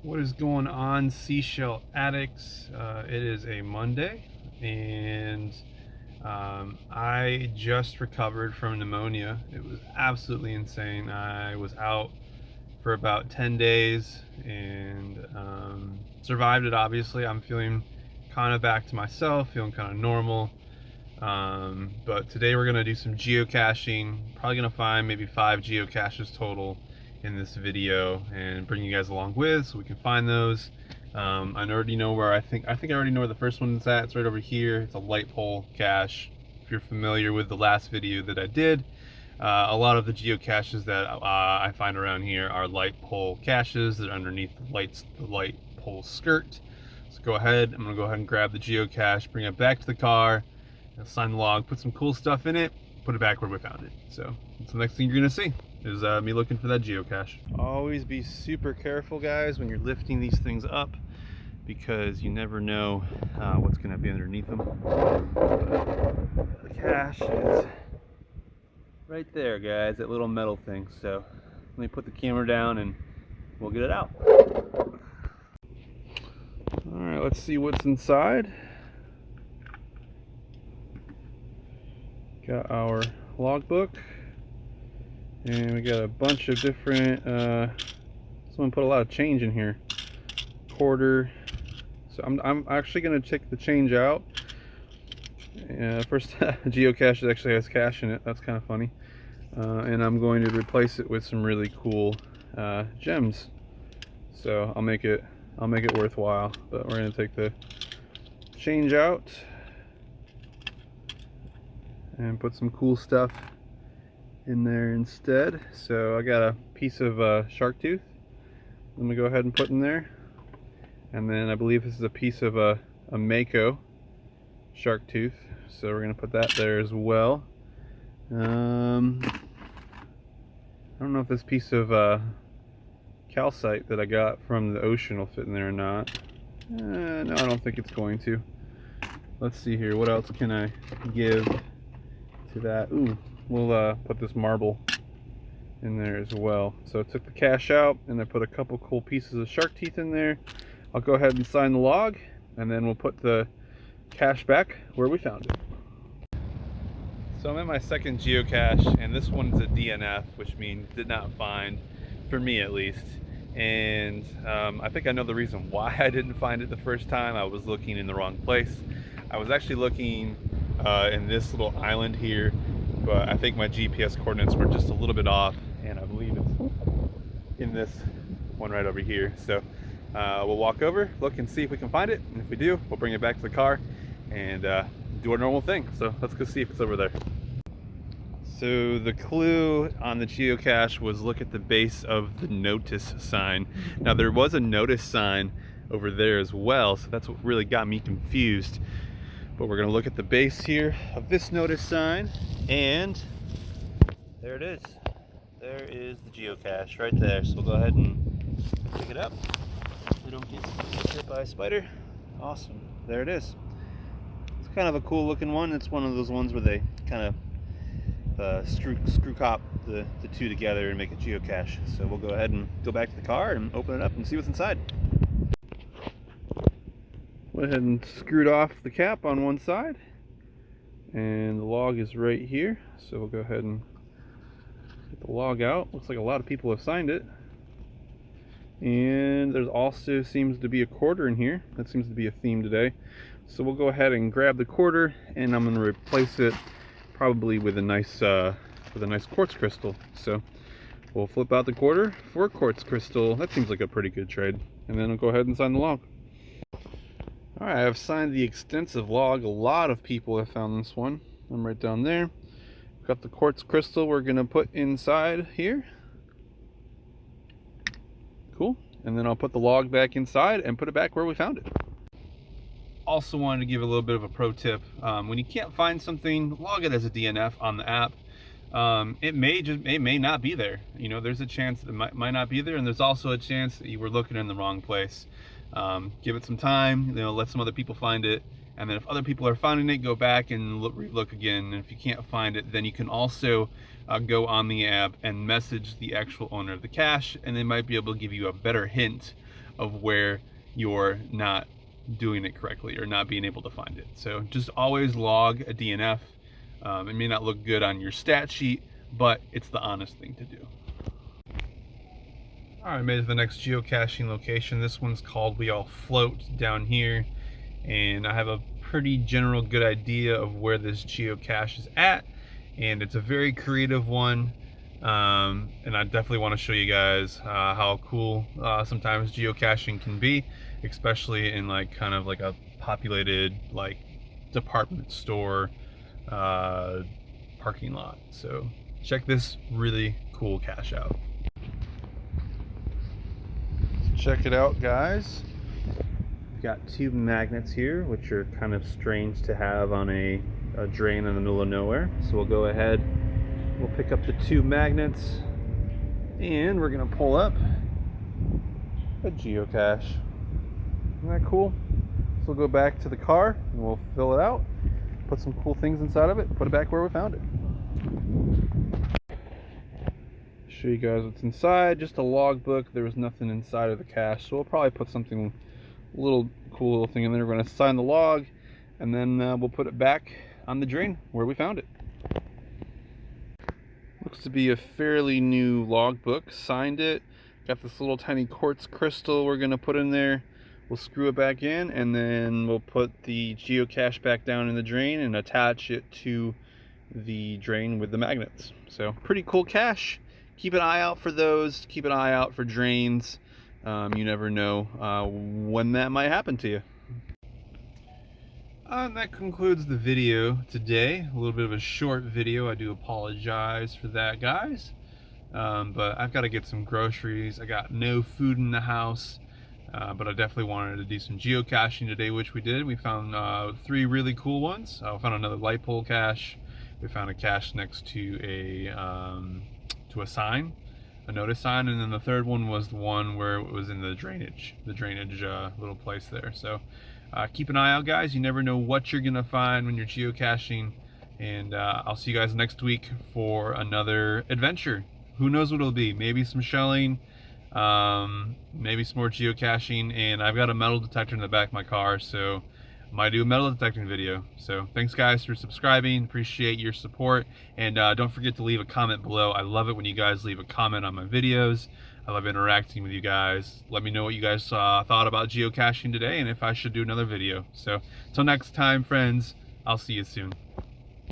What is going on, seashell addicts? It is a Monday, and I just recovered from pneumonia. It was absolutely insane. I was out for about 10 days and survived it, obviously. I'm feeling kind of back to myself, feeling kind of normal. But today we're going to do some geocaching. Probably going to find maybe 5 geocaches total in this video and bring you guys along with so we can find those. I already know where I think I already know where the first one is at. It's right over here. It's a light pole cache. If you're familiar with the last video that I did, a lot of the geocaches that I find around here are light pole caches that are underneath the light pole skirt. So go ahead, I'm gonna go ahead and grab the geocache, bring it back to the car, sign the log, put some cool stuff in it, put it back where we found it. So that's the next thing you're gonna see is me looking for that geocache. Always be super careful, guys, when you're lifting these things up, because you never know what's gonna be underneath them. The cache is right there, guys, that little metal thing. So let me put the camera down and we'll get it out. All right, let's see what's inside. Got our logbook, and we got a bunch of different, someone put a lot of change in here. Quarter. So I'm actually gonna take the change out. First geocache actually has cash in it. That's kind of funny. And I'm going to replace it with some really cool gems. So I'll make it worthwhile. But we're gonna take the change out and put some cool stuff in there instead. So I got a piece of shark tooth. Let me go ahead and put in there. And then I believe this is a piece of a Mako shark tooth. So we're gonna put that there as well. I don't know if this piece of calcite that I got from the ocean will fit in there or not. No, I don't think it's going to. Let's see here. What else can I give to that? Ooh, we'll put this marble in there as well. So I took the cache out and I put a couple cool pieces of shark teeth in there. I'll go ahead and sign the log, and then we'll put the cache back where we found it. So I'm at my second geocache, and this one's a DNF, which means did not find, for me at least. And I think I know the reason why I didn't find it the first time. I was looking in the wrong place. I was actually looking in this little island here, but I think my GPS coordinates were just a little bit off, and I believe it's in this one right over here. So we'll walk over, look and see if we can find it, and if we do, we'll bring it back to the car and do our normal thing. So let's go see if it's over there. So the clue on the geocache was look at the base of the notice sign. Now there was a notice sign over there as well, so that's what really got me confused. But we're gonna look at the base here of this notice sign, and there it is. There is the geocache right there. So we'll go ahead and pick it up. We don't get hit by a spider. Awesome. There it is. It's kind of a cool looking one. It's one of those ones where they kind of screw cop the two together and make a geocache. So we'll go ahead and go back to the car and open it up and see what's inside. Went ahead and screwed off the cap on one side, and the log is right here. So we'll go ahead and get the log out. Looks like a lot of people have signed it. And there's also seems to be a quarter in here. That seems to be a theme today. So we'll go ahead and grab the quarter, and I'm going to replace it probably with a nice quartz crystal. So we'll flip out the quarter for a quartz crystal. That seems like a pretty good trade. And then I'll go ahead and sign the log. All right, I've signed the extensive log. A lot of people have found this one. I'm right down there. Got the quartz crystal we're going to put inside here. Cool. And then I'll put the log back inside and put it back where we found it. Also wanted to give a little bit of a pro tip. When you can't find something, log it as a DNF on the app. It may not be there. You know, there's a chance that it might not be there, and there's also a chance that you were looking in the wrong place. Give it some time, let some other people find it, and then if other people are finding it, go back and look again. And if you can't find it, then you can also go on the app and message the actual owner of the cache, and they might be able to give you a better hint of where you're not doing it correctly or not being able to find it. So just always log a DNF. It may not look good on your stat sheet, but it's the honest thing to do. All right, I made it to the next geocaching location. This one's called We All Float down here, and I have a pretty general good idea of where this geocache is at, and it's a very creative one. And I definitely want to show you guys how cool sometimes geocaching can be, especially in like kind of like a populated like department store parking lot. So check this really cool cache out. Check it out, guys. We've got two magnets here, which are kind of strange to have on a drain in the middle of nowhere. So we'll go ahead, we'll pick up the two magnets, and we're gonna pull up a geocache. Isn't that cool? So we'll go back to the car and we'll fill it out, put some cool things inside of it, and put it back where we found it. Show you guys what's inside. Just a logbook. There was nothing inside of the cache, so we'll probably put something, a little cool little thing in there. We're going to sign the log, and then we'll put it back on the drain where we found it. Looks to be a fairly new logbook. Signed it. Got this little tiny quartz crystal we're going to put in there. We'll screw it back in, and then we'll put the geocache back down in the drain and attach it to the drain with the magnets. So pretty cool cache. Keep an eye out for those. Keep an eye out for drains. You never know when that might happen to you. And that concludes the video today. A little bit of a short video. I do apologize for that, guys. But I've got to get some groceries. I got no food in the house. But I definitely wanted to do some geocaching today, which we did. We found 3 really cool ones. I found another light pole cache. We found a cache next to a sign, a notice sign, and then the third one was the one where it was in the drainage little place there. So keep an eye out, guys. You never know what you're gonna find when you're geocaching, and I'll see you guys next week for another adventure. Who knows what it'll be? Maybe some shelling, maybe some more geocaching, and I've got a metal detector in the back of my car, so I might do a metal detecting video. So thanks, guys, for subscribing. Appreciate your support, and don't forget to leave a comment below. I love it when you guys leave a comment on my videos. I love interacting with you guys. Let me know what you guys thought about geocaching today, and if I should do another video. So until next time, friends, I'll see you soon.